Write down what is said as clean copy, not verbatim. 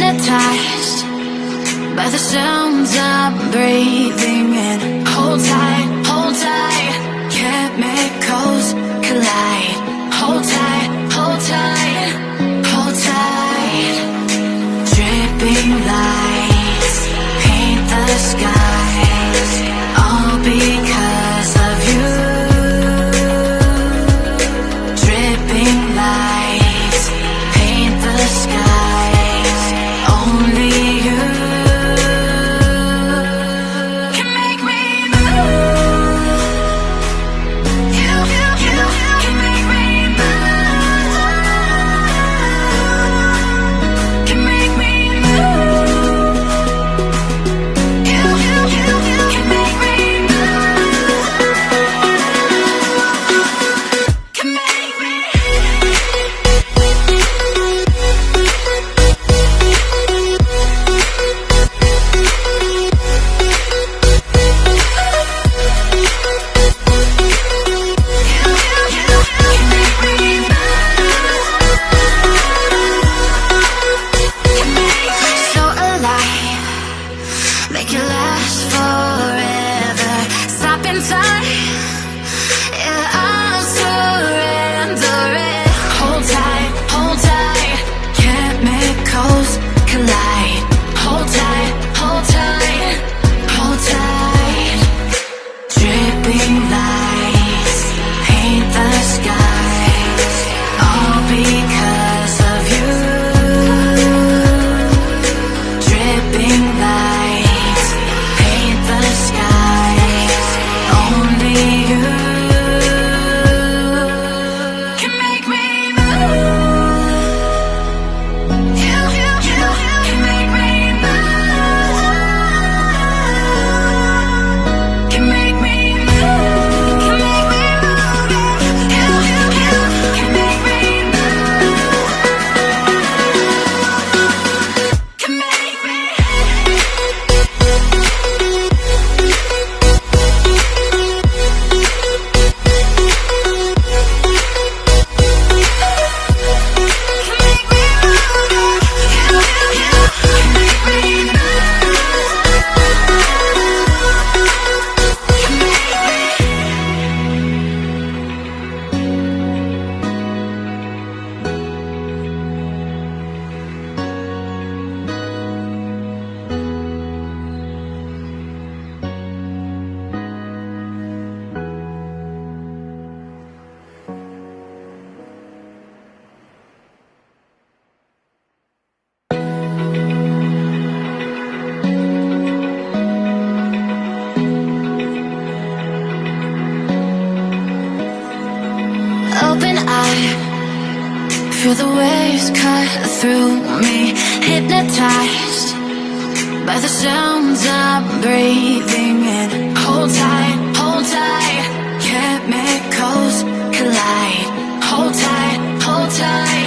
hypnotized by the sounds I'm breathing in. Hold tight, hold tight, chemicals collide. Hold tight, hold tight, hold tight. Dripping lights paint the skies, all because of you. Dripping lights paint the skies, only you can make me move. You can make me move. Can make me move. You can make me move. Can make me. So alive, make it last forever. Stop in time, yeah, I'll surrender it. Hold tight, chemicals collide. Hold tight, hold tight, hold tight. Dripping lights paint the skies, all because of you. Dripping lights paint the skies, only you can make me move. You can make me move. Can make me move. Can make me move. You can make me move. Can make me. Open eye, feel the waves cut through me. Hypnotized by the sounds I'm breathing in. Hold tight, chemicals collide. Hold tight, hold tight.